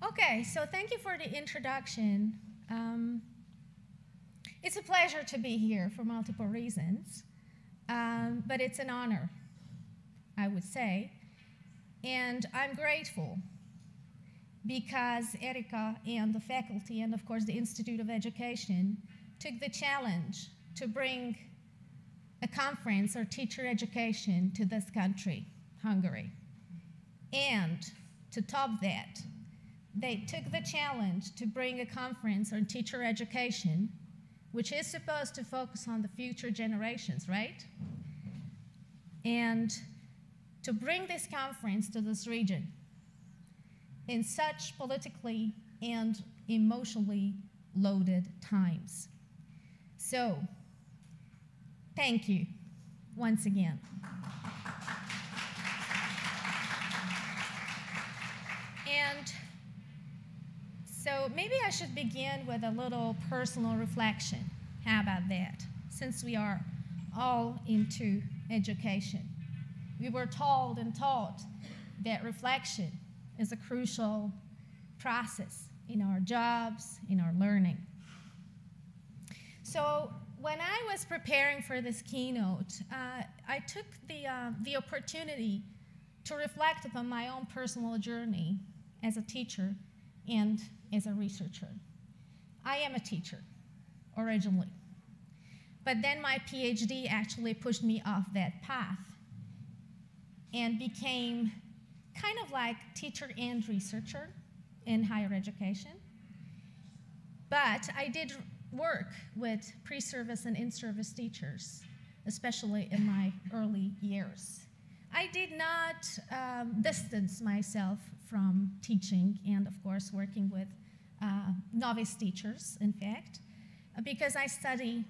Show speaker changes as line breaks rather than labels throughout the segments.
Okay, so thank you for the introduction. It's a pleasure to be here for multiple reasons, but it's an honor, I would say. And I'm grateful because Erika and the faculty and, of course, the Institute of Education took the challenge to bring a conference or teacher education to this country, Hungary. And to top that, they took the challenge to bring a conference on teacher education, which is supposed to focus on the future generations, right? And to bring this conference to this region in such politically and emotionally loaded times. So, thank you once again. And so maybe I should begin with a little personal reflection. How about that? Since we are all into education. We were told and taught that reflection is a crucial process in our jobs, in our learning. So when I was preparing for this keynote, I took the opportunity to reflect upon my own personal journey as a teacher and as a researcher. I am a teacher originally, but then my PhD actually pushed me off that path and became kind of like teacher and researcher in higher education. But I did work with pre-service and in-service teachers, especially in my early years. I did not distance myself from teaching and, of course, working with novice teachers, in fact, because I study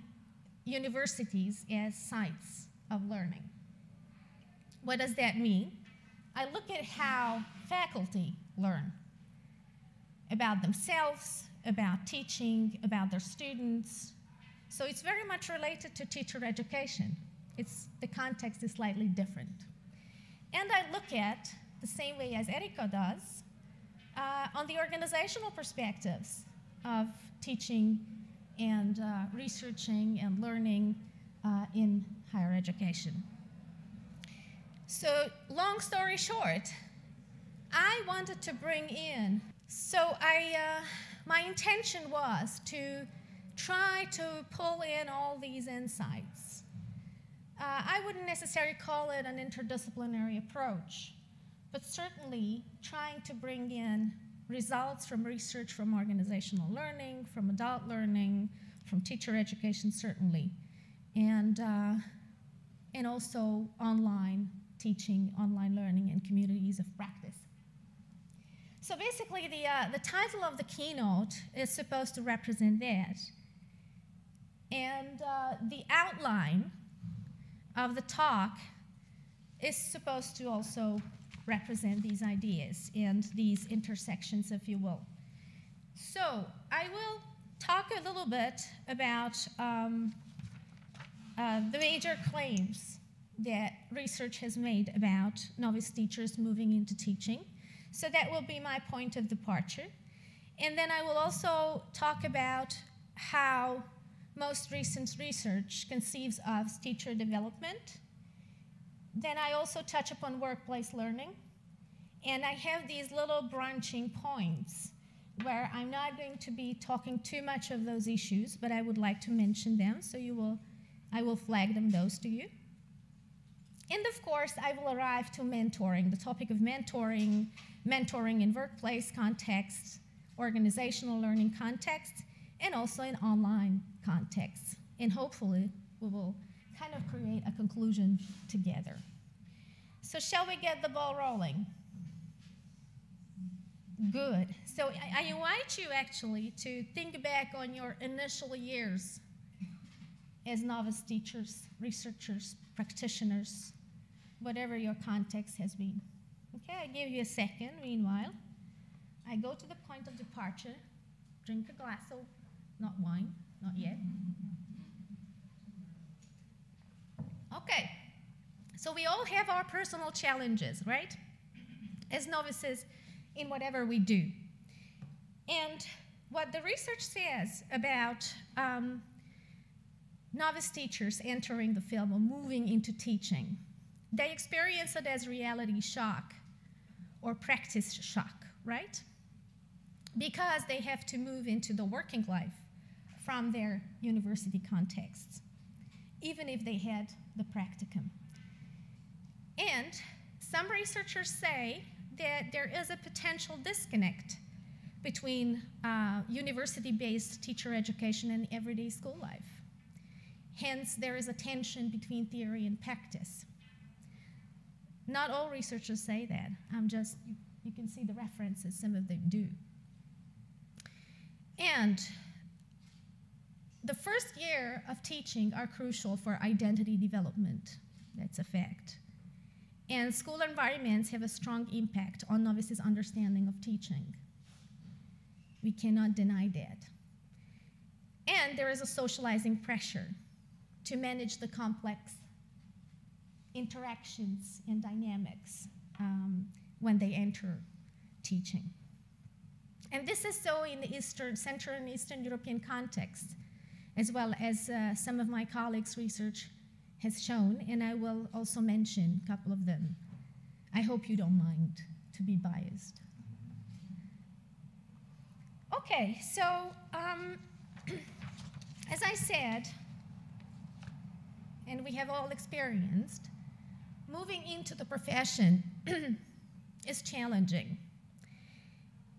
universities as sites of learning. What does that mean? I look at how faculty learn about themselves, about teaching, about their students. So it's very much related to teacher education. The context is slightly different. And I look at, the same way as Erika does, on the organizational perspectives of teaching and researching and learning in higher education. So long story short, I wanted to bring in, my intention was to try to pull in all these insights. I wouldn't necessarily call it an interdisciplinary approach, but certainly trying to bring in results from research from organizational learning, from adult learning, from teacher education certainly, and also online teaching, online learning, and communities of practice. So basically, the title of the keynote is supposed to represent that. And the outline of the talk is supposed to also represent these ideas and these intersections, if you will. So I will talk a little bit about the major claims that research has made about novice teachers moving into teaching. So that will be my point of departure. And then I will also talk about how most recent research conceives of teacher development. Then I also touch upon workplace learning. And I have these little branching points where I'm not going to be talking too much of those issues, but I would like to mention them, so I will flag those to you. And of course, I will arrive to mentoring, the topic of mentoring in workplace contexts, organizational learning contexts, and also in online contexts. And hopefully, we will kind of create a conclusion together. So shall we get the ball rolling? Good. So I invite you actually to think back on your initial years as novice teachers, researchers, practitioners, whatever your context has been. Okay, I give you a second. Meanwhile, I go to the point of departure, drink a glass of, not wine, not yet. Okay, so we all have our personal challenges, right? As novices in whatever we do. And what the research says about novice teachers entering the field or moving into teaching, they experience it as reality shock or practice shock, right? Because they have to move into the working life from their university contexts, even if they had the practicum. And some researchers say that there is a potential disconnect between university-based teacher education and everyday school life. Hence, there is a tension between theory and practice. Not all researchers say that. You can see the references, some of them do. And the first year of teaching are crucial for identity development. That's a fact. And school environments have a strong impact on novices' understanding of teaching. We cannot deny that. And there is a socializing pressure to manage the complex interactions and dynamics when they enter teaching. And this is so in the Central and Eastern European context, as well as some of my colleagues' research has shown, and I will also mention a couple of them. I hope you don't mind to be biased. Okay, so as I said, and we have all experienced, moving into the profession is challenging.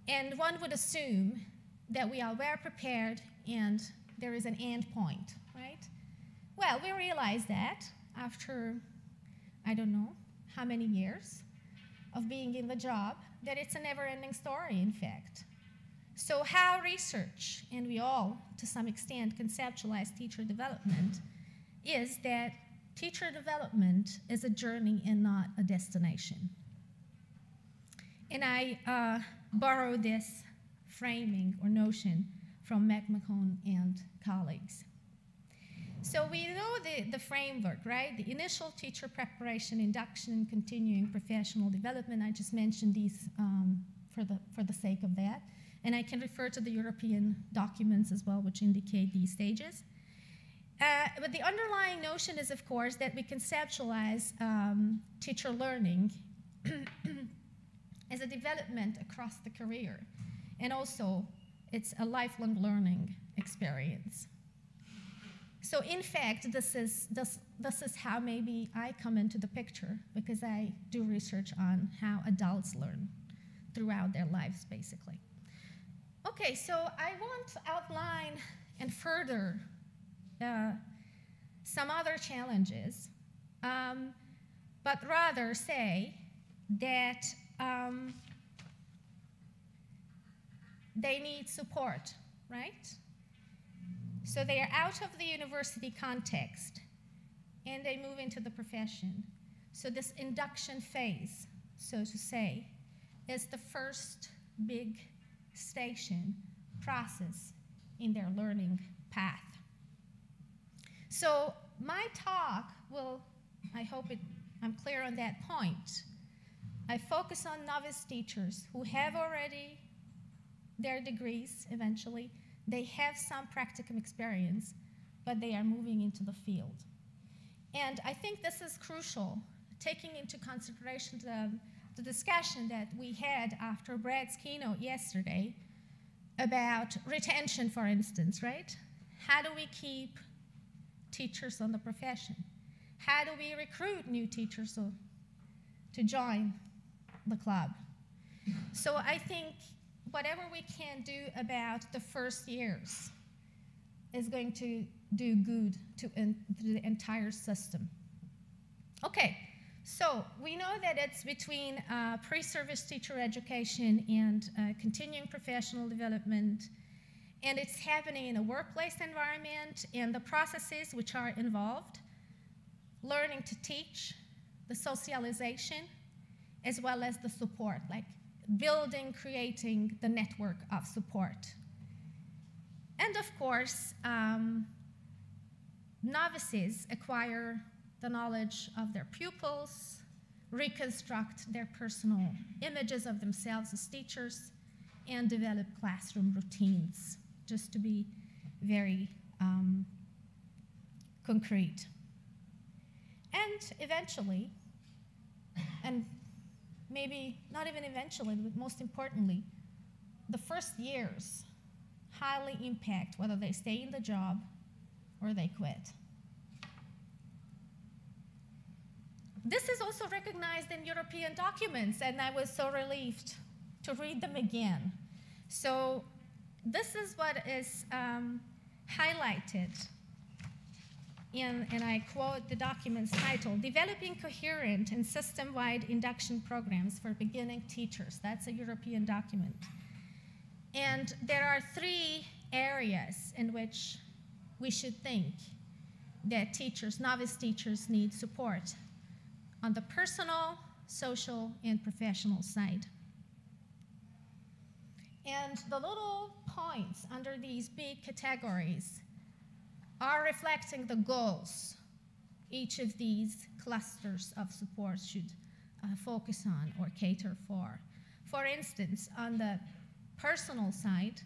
And one would assume that we are well prepared and there is an end point, right? Well, we realize that after, I don't know how many years of being in the job, that it's a never-ending story, in fact. So how research, and we all, to some extent, conceptualize teacher development, is that teacher development is a journey and not a destination. And I borrow this framing or notion from McMahon and colleagues. So we know the framework, right? The initial teacher preparation, induction, and continuing professional development. I just mentioned these for the sake of that. And I can refer to the European documents as well, which indicate these stages. But the underlying notion is, of course, that we conceptualize teacher learning as a development across the career. And also, it's a lifelong learning experience. So in fact, this is how maybe I come into the picture, because I do research on how adults learn throughout their lives, basically. Okay, so I want to outline and further some other challenges, but rather say that they need support, right? So they are out of the university context and they move into the profession. So this induction phase, so to say, is the first big station process in their learning path. So my talk will, I hope I'm clear on that point. I focus on novice teachers who have already their degrees eventually. They have some practicum experience, but they are moving into the field. And I think this is crucial, taking into consideration the discussion that we had after Brad's keynote yesterday about retention, for instance, right? How do we keep teachers on the profession? How do we recruit new teachers to join the club? So I think whatever we can do about the first years is going to do good to the entire system. Okay, so we know that it's between pre-service teacher education and continuing professional development, and it's happening in a workplace environment and the processes which are involved, learning to teach, the socialization, as well as the support, like building, creating the network of support. And of course, novices acquire the knowledge of their pupils, reconstruct their personal images of themselves as teachers, and develop classroom routines, just to be very concrete. And eventually, and maybe not even eventually, but most importantly, the first years highly impact whether they stay in the job or they quit. This is also recognized in European documents, and I was so relieved to read them again. So this is what is highlighted and I quote the document's title, Developing Coherent and System-Wide Induction Programs for Beginning Teachers. That's a European document. And there are 3 areas in which we should think that teachers, novice teachers, need support on the personal, social, and professional side. And the little points under these big categories are reflecting the goals each of these clusters of support should focus on or cater for. For instance, on the personal side,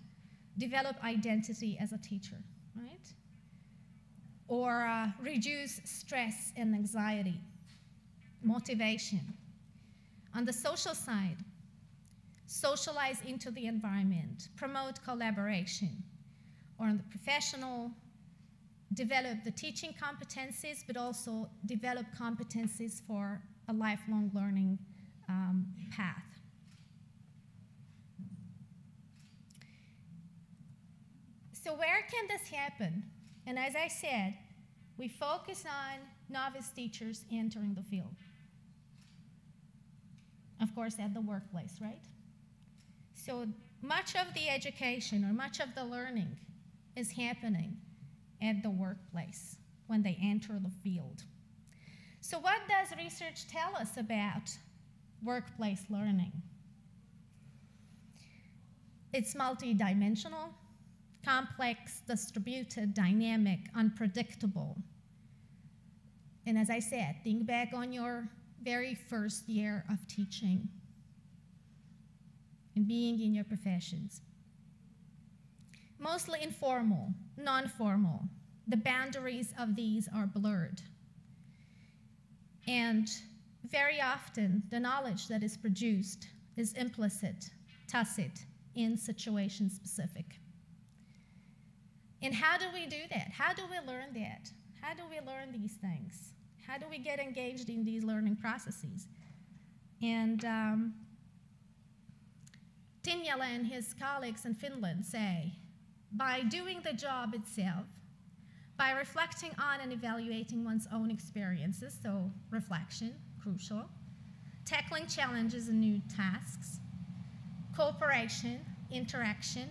develop identity as a teacher, right? Or reduce stress and anxiety, motivation. On the social side, socialize into the environment, promote collaboration. Or on the professional, develop the teaching competencies, but also develop competencies for a lifelong learning path. So where can this happen? And as I said, we focus on novice teachers entering the field. Of course, at the workplace, right? So much of the education or much of the learning is happening at the workplace when they enter the field. So what does research tell us about workplace learning? It's multidimensional, complex, distributed, dynamic, unpredictable. And as I said, think back on your very first year of teaching and being in your professions. Mostly informal, non-formal. The boundaries of these are blurred. And very often, the knowledge that is produced is implicit, tacit, and situation-specific. And how do we do that? How do we learn that? How do we learn these things? How do we get engaged in these learning processes? And Tinjala and his colleagues in Finland say, by doing the job itself, by reflecting on and evaluating one's own experiences, so reflection, crucial, tackling challenges and new tasks, cooperation, interaction,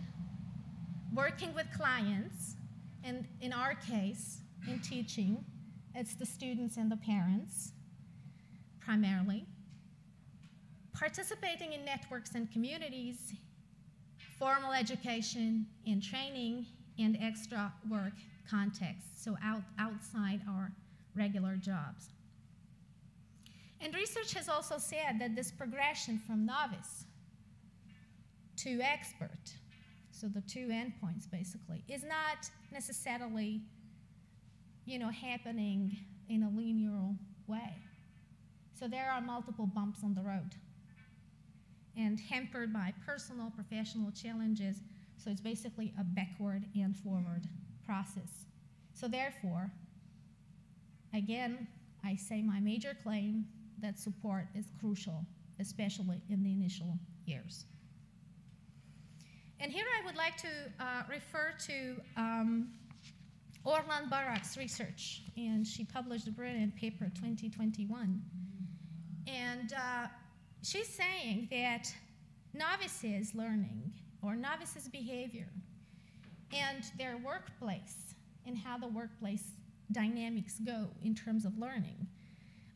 working with clients, and in our case, in teaching, it's the students and the parents, primarily, participating in networks and communities, formal education and training, and extra work contexts, so outside our regular jobs. And research has also said that this progression from novice to expert, so the 2 endpoints basically, is not necessarily, happening in a linear way. So there are multiple bumps on the road and hampered by personal, professional challenges. So it's basically a backward and forward process. So therefore, again, I say my major claim that support is crucial, especially in the initial years. And here I would like to refer to Orlan Barak's research, and she published a brilliant paper, 2021. And she's saying that novices' learning or novices' behavior and their workplace and how the workplace dynamics go in terms of learning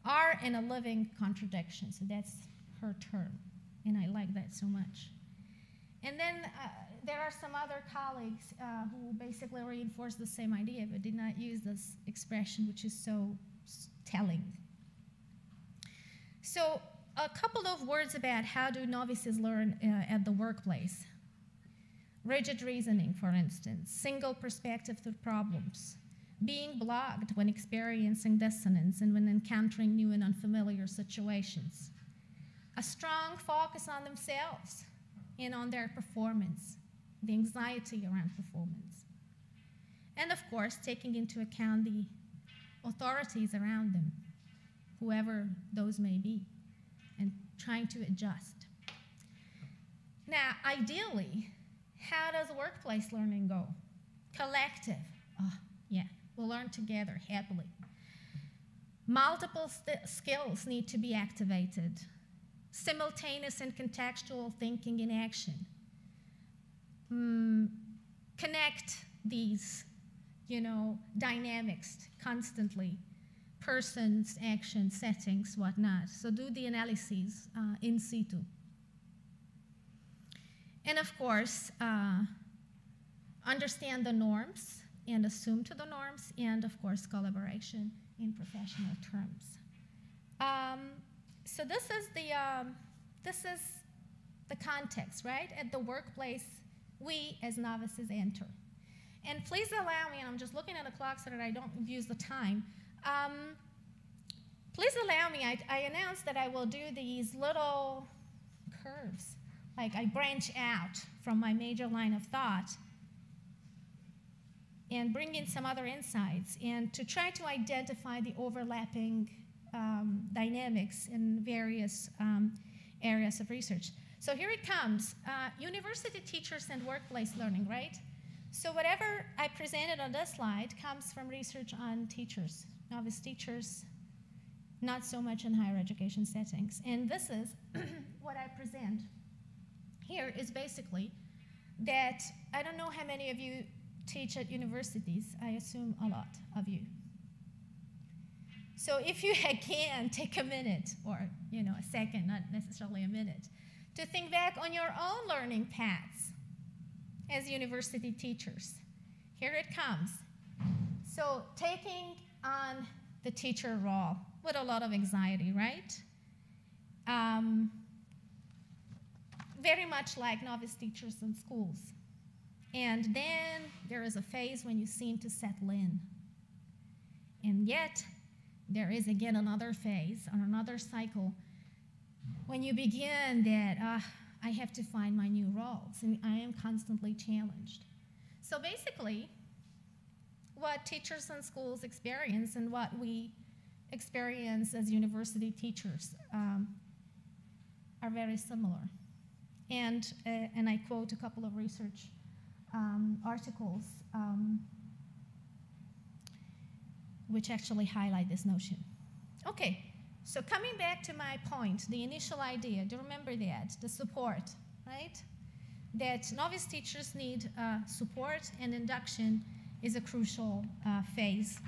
are in a living contradiction. So that's her term, and I like that so much. And then there are some other colleagues who basically reinforce the same idea but did not use this expression, which is so telling. So a couple of words about how do novices learn at the workplace. rigid reasoning, for instance, single perspective to problems, being blocked when experiencing dissonance and when encountering new and unfamiliar situations, a strong focus on themselves and on their performance, the anxiety around performance, and of course, taking into account the authorities around them, whoever those may be, and trying to adjust. Now, ideally, how does workplace learning go? Collective. Oh, yeah, we'll learn together happily. Multiple skills need to be activated. Simultaneous and contextual thinking in action. Connect these, dynamics constantly. Persons, actions, settings, whatnot. So do the analyses in situ. And of course, understand the norms and assume to the norms, and of course, collaboration in professional terms. So this is the context, right? At the workplace, we as novices enter. And please allow me, and I'm just looking at the clock so that I don't abuse the time. Please allow me, I announced that I will do these little curves. Like I branch out from my major line of thought and bring in some other insights and to try to identify the overlapping dynamics in various areas of research. So here it comes, university teachers and workplace learning, right? So whatever I presented on this slide comes from research on teachers, novice teachers, not so much in higher education settings. And this is what I present here is basically that I don't know how many of you teach at universities. I assume a lot of you. So if you can, take a minute or a second, not necessarily a minute, to think back on your own learning paths as university teachers. Here it comes. So taking on the teacher role with a lot of anxiety, right? Very much like novice teachers in schools. And then there is a phase when you seem to settle in. And yet, there is again another phase or another cycle when you begin that I have to find my new roles and I am constantly challenged. So basically, what teachers in schools experience and what we experience as university teachers are very similar. And I quote a couple of research articles which actually highlight this notion. Okay, so coming back to my point, the initial idea, do you remember that? The support, right? That novice teachers need support, and induction is a crucial phase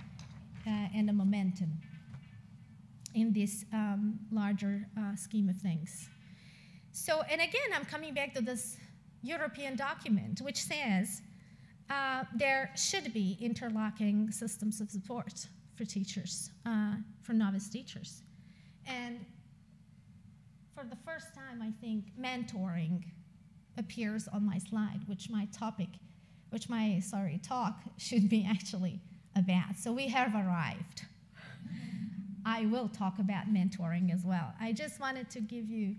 and a momentum in this larger scheme of things. So, and again, I'm coming back to this European document, which says there should be interlocking systems of support for teachers, for novice teachers. And for the first time, I think mentoring appears on my slide, which my talk should be actually about. So we have arrived. I will talk about mentoring as well. I just wanted to give you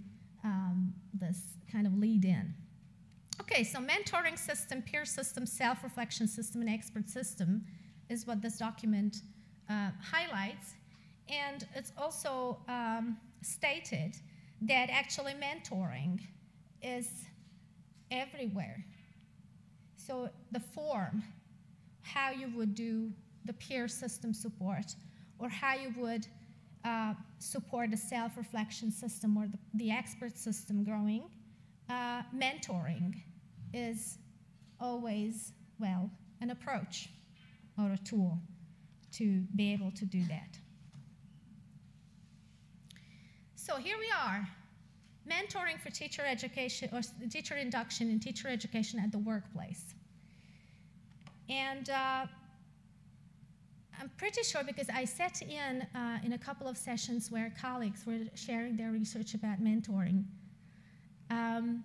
this kind of lead in. Okay, so mentoring system, peer system, self-reflection system, and expert system is what this document highlights. And it's also stated that actually mentoring is everywhere. So the form, how you would do the peer system support, or how you would support the self-reflection system or the expert system growing, mentoring is always, well, an approach or a tool to be able to do that. So here we are, mentoring for teacher education or teacher induction and teacher education at the workplace. And I'm pretty sure, because I sat in a couple of sessions where colleagues were sharing their research about mentoring. And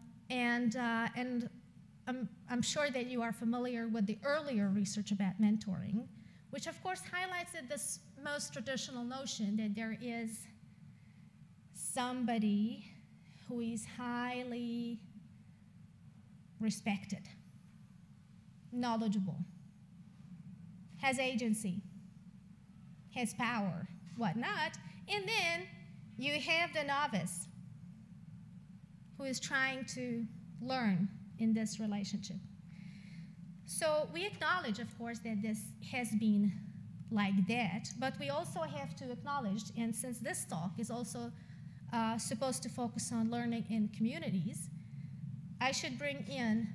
I'm sure that you are familiar with the earlier research about mentoring, which of course highlights this most traditional notion that there is somebody who is highly respected, knowledgeable, has agency, has power, whatnot, and then you have the novice who is trying to learn in this relationship. So we acknowledge, of course, that this has been like that, but we also have to acknowledge, and since this talk is also supposed to focus on learning in communities, I should bring in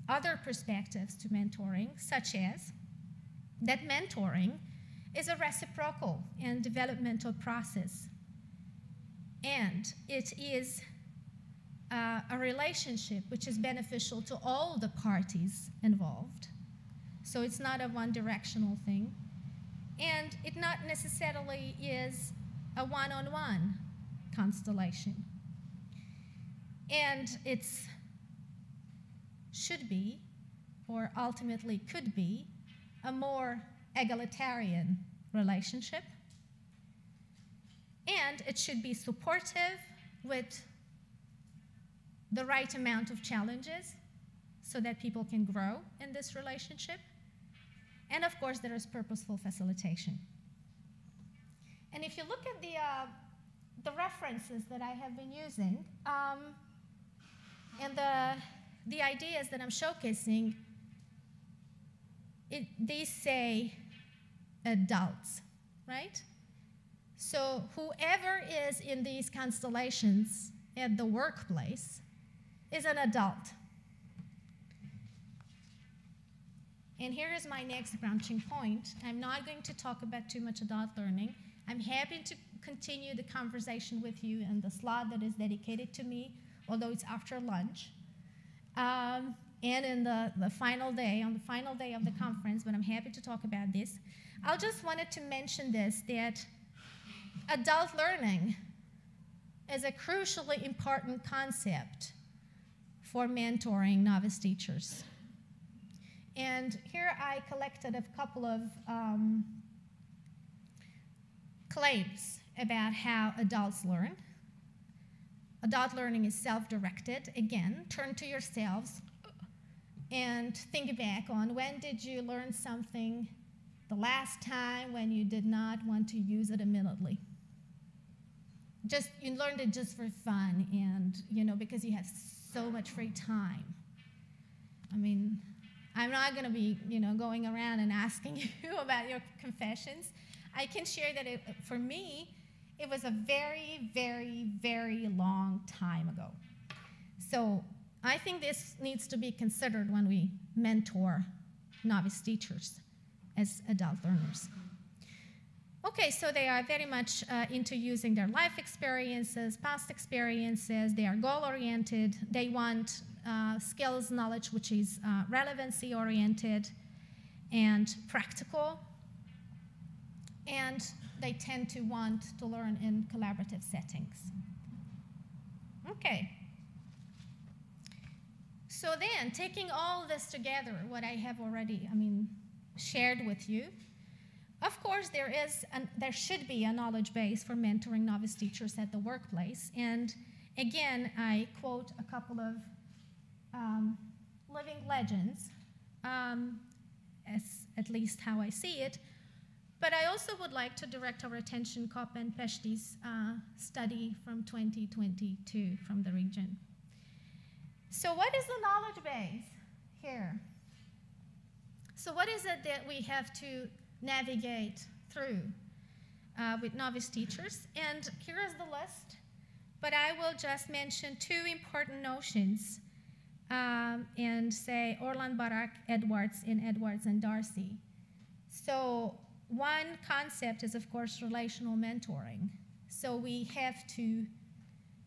other perspectives to mentoring, such as that mentoring is a reciprocal and developmental process, and it is a relationship which is beneficial to all the parties involved. So it's not a one-directional thing, and it not necessarily is a one-on-one constellation. And it should be, or ultimately could be, a more egalitarian relationship. And it should be supportive with the right amount of challenges so that people can grow in this relationship. And of course, there is purposeful facilitation. And if you look at the references that I have been using, and the ideas that I'm showcasing, they say adults, right? So whoever is in these constellations at the workplace is an adult. And here is my next branching point. I'm not going to talk about too much adult learning. I'm happy to continue the conversation with you in the slot that is dedicated to me, although it's after lunch. And in the final day, on the final day of the conference, but I'm happy to talk about this. I just wanted to mention this, that adult learning is a crucially important concept for mentoring novice teachers. And here I collected a couple of claims about how adults learn. Adult learning is self-directed. Again, turn to yourselves and think back on when did you learn something the last time when you did not want to use it immediately. You learned it just for fun and, because you have so much free time. I mean, I'm not going to be, going around and asking you about your confessions. I can share that for me, it was a very, very, very long time ago. So I think this needs to be considered when we mentor novice teachers as adult learners. Okay, so they are very much into using their life experiences, past experiences. They are goal-oriented. They want skills, knowledge, which is relevancy-oriented and practical. And they tend to want to learn in collaborative settings. Okay. So then, taking all this together, what I have already, shared with you, of course, there should be a knowledge base for mentoring novice teachers at the workplace. And again, I quote a couple of living legends, as at least how I see it. But I also would like to direct our attention Kopp and Peshti's study from 2022 from the region. So what is the knowledge base here? So what is it that we have to navigate through with novice teachers? And here is the list, but I will just mention two important notions and say Orland, Barak, Edwards, and Darcy. So one concept is, of course, relational mentoring. So we have to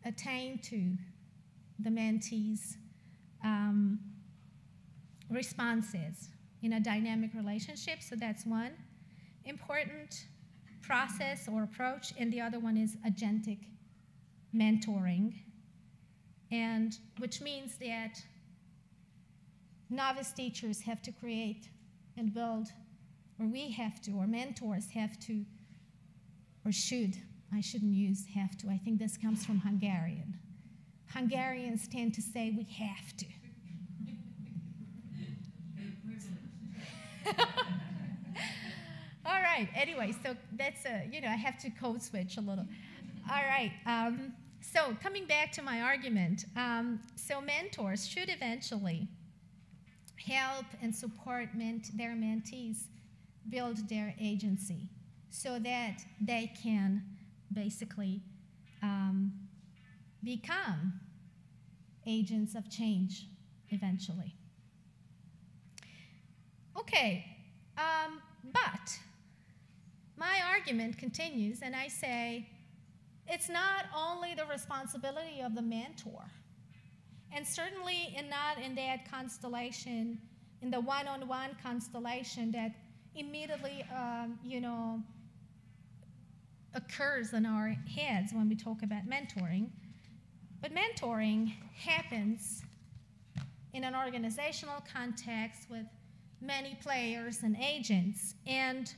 attain to the mentee's responses in a dynamic relationship. So that's one important process or approach. And the other one is agentic mentoring, and which means that novice teachers have to create and build, or we have to, or mentors have to, or should. I shouldn't use have to. I think this comes from Hungarian. Hungarians tend to say we have to. All right, anyway, so that's I have to code switch a little. All right, so coming back to my argument, so mentors should eventually help and support their mentees build their agency so that they can basically become agents of change eventually. Okay, but my argument continues, and I say it's not only the responsibility of the mentor, and certainly not in that constellation, in the one-on-one constellation that immediately, occurs in our heads when we talk about mentoring. But mentoring happens in an organizational context with many players and agents. And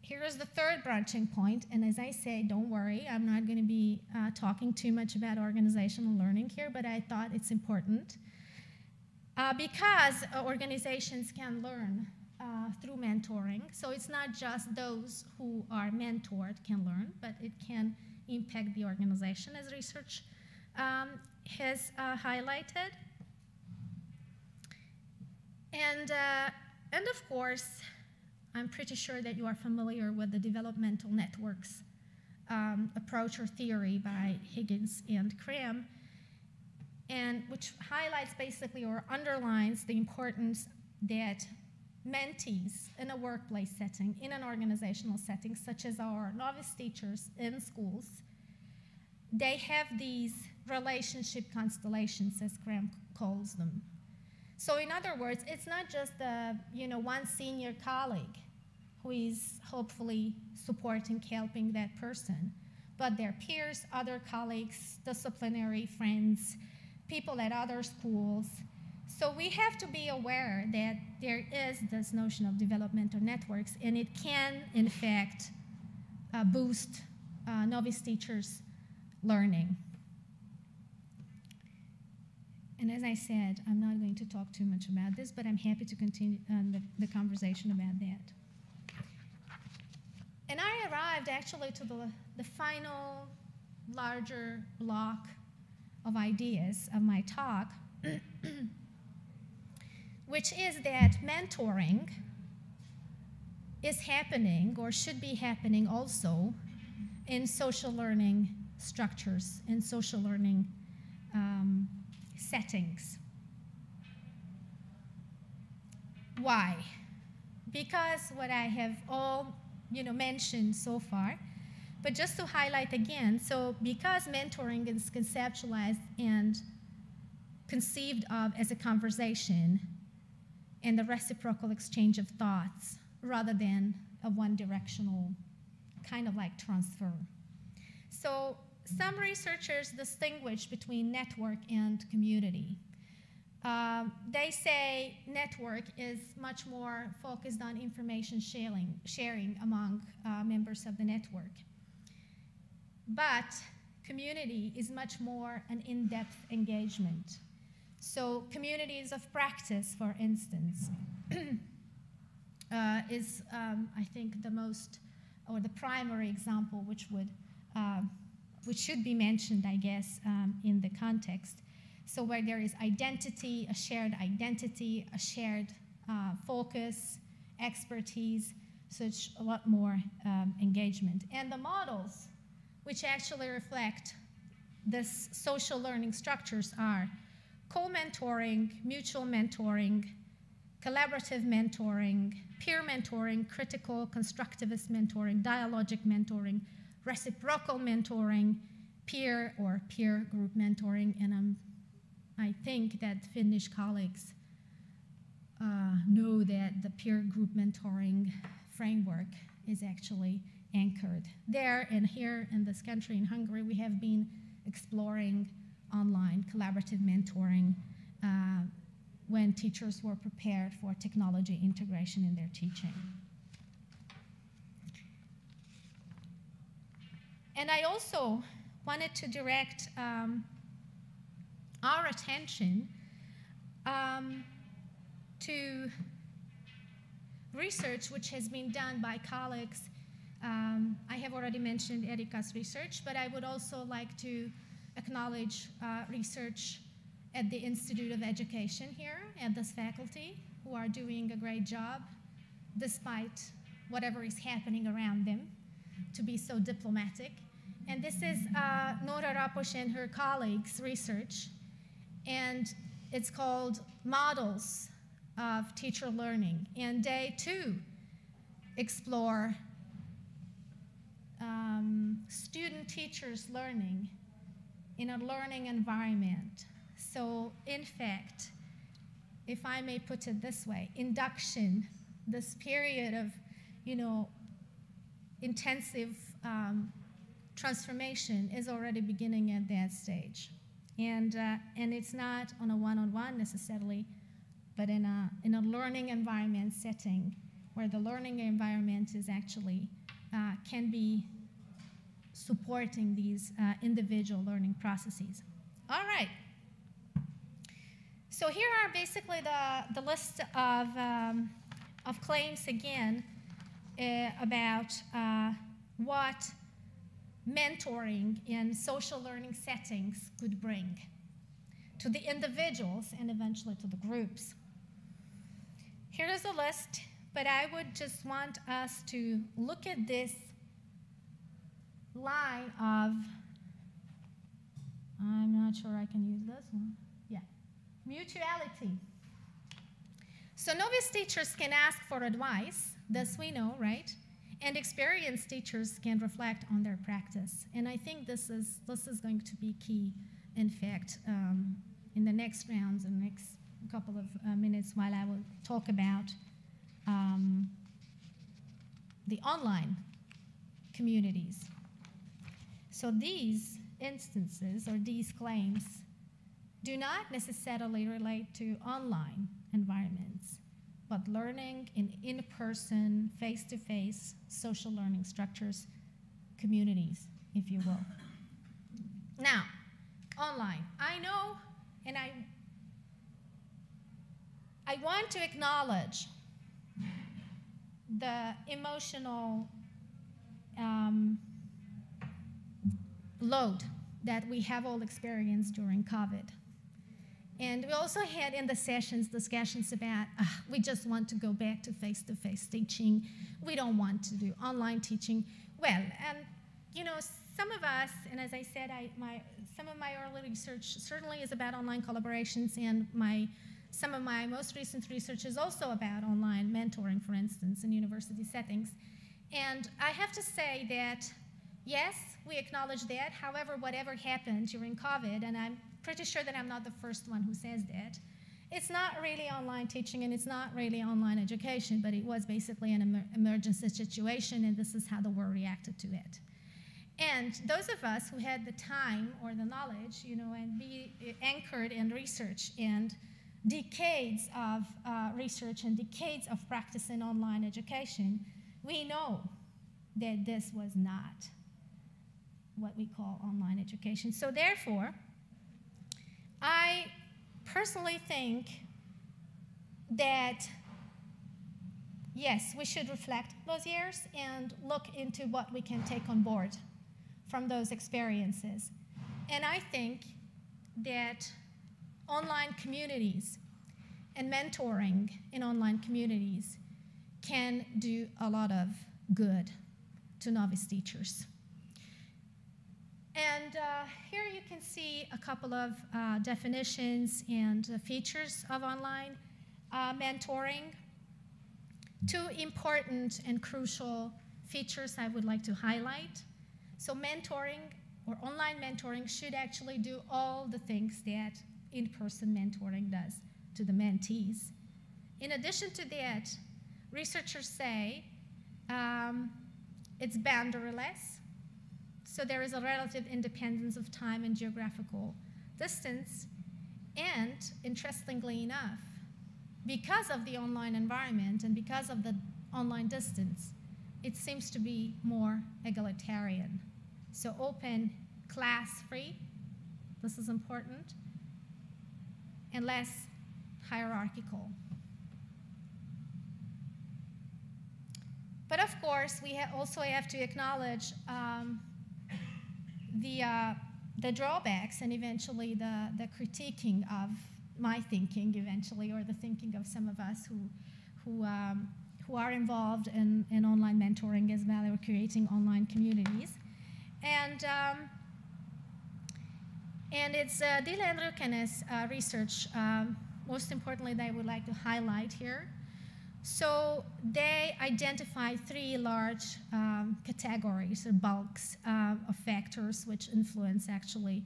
here is the third branching point. And as I say, don't worry, I'm not going to be talking too much about organizational learning here, but I thought it's important because organizations can learn through mentoring. So it's not just those who are mentored can learn, but it can impact the organization, as research has highlighted. And of course, I'm pretty sure that you are familiar with the developmental networks approach or theory by Higgins and Cram, and which highlights basically or underlines the importance that mentees in a workplace setting, in an organizational setting, such as our novice teachers in schools, they have these relationship constellations, as Graham calls them. So in other words, it's not just one senior colleague who is hopefully supporting, helping that person, but their peers, other colleagues, disciplinary friends, people at other schools. So we have to be aware that there is this notion of developmental networks, and it can, in fact, boost novice teachers' learning. And as I said, I'm not going to talk too much about this, but I'm happy to continue the conversation about that. And I arrived actually to the final larger block of ideas of my talk, which is that mentoring is happening or should be happening also in social learning structures, in social learning settings. Why? Because what I have all mentioned so far, but just to highlight again, so because mentoring is conceptualized and conceived of as a conversation and the reciprocal exchange of thoughts rather than a one-directional kind of like transfer. So some researchers distinguish between network and community. They say network is much more focused on information sharing among members of the network. But community is much more an in-depth engagement. So communities of practice, for instance, is, I think, the most, or the primary example which should be mentioned, I guess, in the context. So where there is identity, a shared focus, expertise, such a lot more engagement. And the models which actually reflect this social learning structures are co-mentoring, mutual mentoring, collaborative mentoring, peer mentoring, critical constructivist mentoring, dialogic mentoring, reciprocal mentoring, peer or peer group mentoring, and I think that Finnish colleagues know that the peer group mentoring framework is actually anchored there. And here in this country, in Hungary, we have been exploring online collaborative mentoring when teachers were prepared for technology integration in their teaching. And I also wanted to direct our attention to research which has been done by colleagues. I have already mentioned Erika's research, but I would also like to acknowledge research at the Institute of Education here, at this faculty, who are doing a great job despite whatever is happening around them, to be so diplomatic. And this is Nora Rapos and her colleagues' research, and it's called Models of Teacher Learning. And they, too, explore student-teachers learning in a learning environment. So, in fact, if I may put it this way, induction, this period of, intensive transformation is already beginning at that stage. And it's not on a one-on-one necessarily, but in a learning environment setting where the learning environment is actually, can be supporting these individual learning processes. All right. So here are basically the list of claims again about what mentoring in social learning settings could bring to the individuals and eventually to the groups. Here is a list, but I would just want us to look at this line of, I'm not sure I can use this one. Yeah, mutuality. So novice teachers can ask for advice, this we know, right? And experienced teachers can reflect on their practice. And I think this is going to be key, in fact, in the next rounds, in the next couple of minutes, while I will talk about the online communities. So these instances, or these claims, do not necessarily relate to online environments, but learning in person, face-to-face social learning structures, communities, if you will. Now, online. I know, and I want to acknowledge the emotional load that we have all experienced during COVID. And we also had in the sessions discussions about, we just want to go back to face-to-face teaching. We don't want to do online teaching. Well, and some of us, and as I said, some of my early research certainly is about online collaborations, and some of my most recent research is also about online mentoring, for instance, in university settings. And I have to say that, yes, we acknowledge that. However, whatever happened during COVID, and I'm pretty sure that I'm not the first one who says that, it's not really online teaching and it's not really online education, but it was basically an emergency situation, and this is how the world reacted to it. And those of us who had the time or the knowledge, and be anchored in research and decades of research and decades of practice in online education, we know that this was not what we call online education. So therefore, I personally think that, yes, we should reflect those years and look into what we can take on board from those experiences. And I think that online communities and mentoring in online communities can do a lot of good to novice teachers. And here you can see a couple of definitions and features of online mentoring. Two important and crucial features I would like to highlight. So mentoring or online mentoring should actually do all the things that in-person mentoring does to the mentees. In addition to that, researchers say it's boundaryless. So there is a relative independence of time and geographical distance. And interestingly enough, because of the online environment and because of the online distance, it seems to be more egalitarian. So open, class-free, this is important, and less hierarchical. But of course, we also have to acknowledge the drawbacks and eventually the critiquing of my thinking eventually, or the thinking of some of us who are involved in online mentoring as well, or creating online communities. And it's Dylan Ruken's research, most importantly, that I would like to highlight here. So they identify three large categories or bulks of factors which influence actually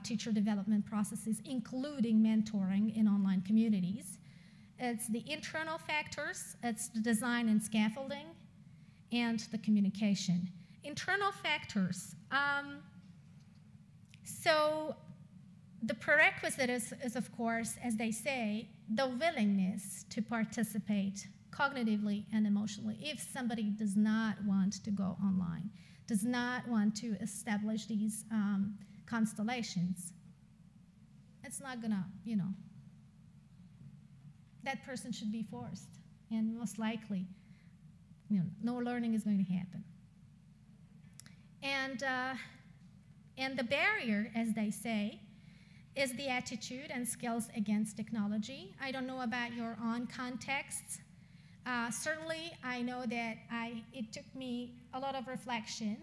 teacher development processes, including mentoring in online communities. It's the internal factors, it's the design and scaffolding, and the communication. Internal factors. So the prerequisite is, of course, as they say, the willingness to participate cognitively and emotionally. If somebody does not want to go online, does not want to establish these constellations, it's not gonna, that person should be forced, and most likely, no learning is going to happen. And the barrier, as they say, is the attitude and skills against technology. I don't know about your own contexts. Certainly, I know that it took me a lot of reflection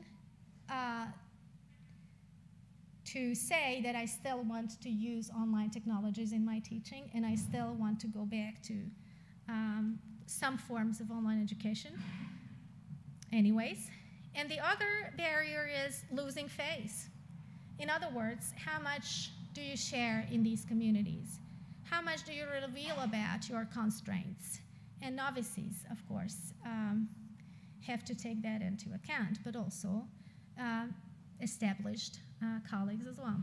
to say that I still want to use online technologies in my teaching, and I still want to go back to some forms of online education. Anyways, and the other barrier is losing face. In other words, how much do you share in these communities? How much do you reveal about your constraints? And novices, of course, have to take that into account, but also established colleagues as well.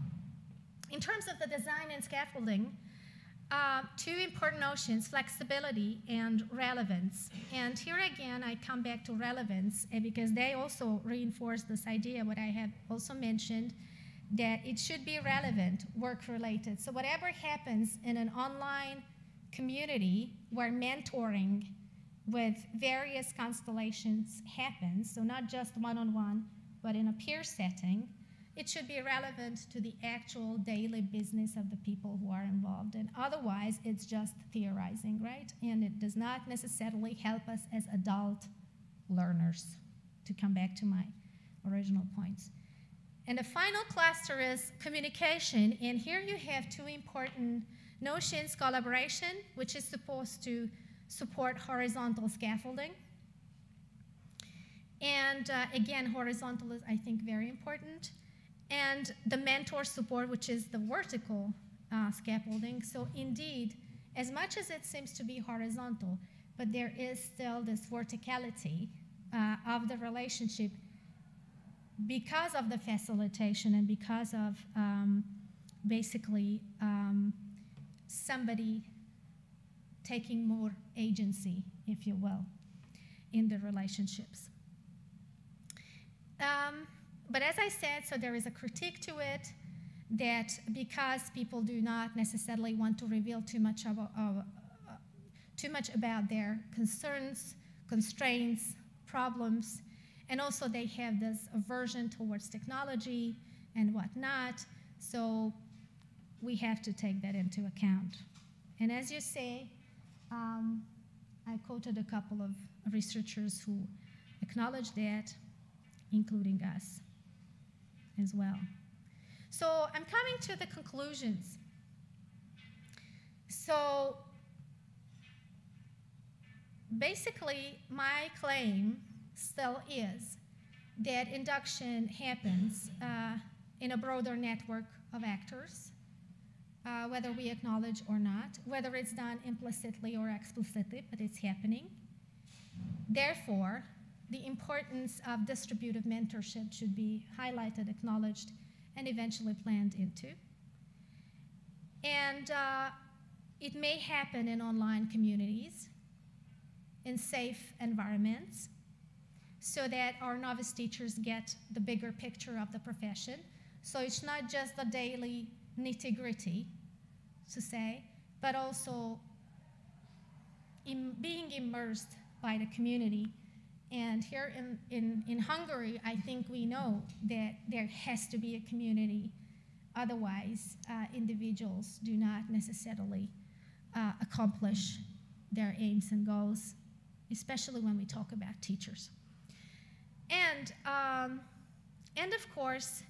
In terms of the design and scaffolding, two important notions, flexibility and relevance. And here again, I come back to relevance because they also reinforce this idea, what I have also mentioned, that it should be relevant, work-related. So whatever happens in an online community where mentoring with various constellations happens, so not just one-on-one, but in a peer setting, it should be relevant to the actual daily business of the people who are involved. And otherwise, it's just theorizing, right? And it does not necessarily help us as adult learners, to come back to my original points. And the final cluster is communication. And here you have two important notions: collaboration, which is supposed to support horizontal scaffolding. And again, horizontal is, I think, very important. And the mentor support, which is the vertical scaffolding. So indeed, as much as it seems to be horizontal, but there is still this verticality of the relationship because of the facilitation and because of basically somebody taking more agency, if you will, in the relationships. But as I said, so there is a critique to it that because people do not necessarily want to reveal too much about their concerns, constraints, problems, and also they have this aversion towards technology and whatnot, so we have to take that into account. And as you say, I quoted a couple of researchers who acknowledge that, including us as well. So I'm coming to the conclusions. So basically, my claim still is that induction happens in a broader network of actors, whether we acknowledge or not, whether it's done implicitly or explicitly, but it's happening. Therefore, the importance of distributive mentorship should be highlighted, acknowledged, and eventually planned into. And It may happen in online communities, in safe environments, so that our novice teachers get the bigger picture of the profession. So it's not just the daily nitty-gritty, to say, but also being immersed by the community. And here in Hungary, I think we know that there has to be a community. Otherwise, individuals do not necessarily accomplish their aims and goals, especially when we talk about teachers. And of course,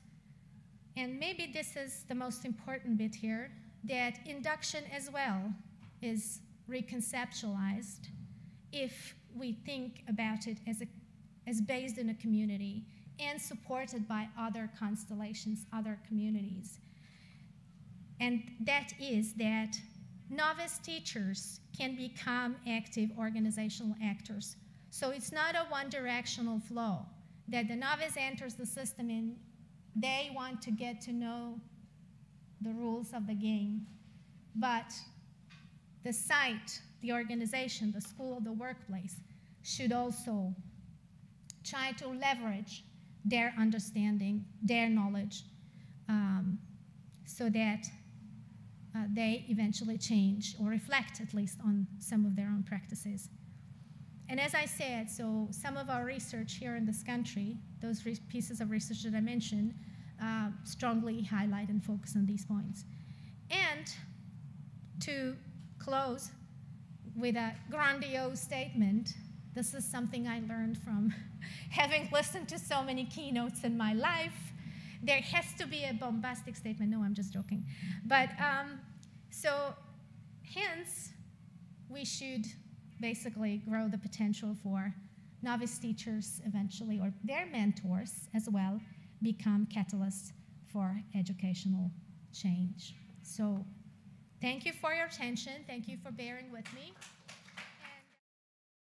and maybe this is the most important bit here, that induction as well is reconceptualized if we think about it as based in a community and supported by other constellations, other communities. And that is that novice teachers can become active organizational actors. So it's not a one-directional flow, that the novice enters the system and they want to get to know the rules of the game, but the site, the organization, the school, the workplace should also try to leverage their understanding, their knowledge, so that they eventually change or reflect at least on some of their own practices. And as I said, so some of our research here in this country, those pieces of research that I mentioned, strongly highlight and focus on these points. And to close with a grandiose statement, this is something I learned from having listened to so many keynotes in my life. There has to be a bombastic statement. No, I'm just joking. But so hence, we should basically grow the potential for novice teachers eventually, or their mentors as well, become catalysts for educational change. So thank you for your attention. Thank you for bearing with me.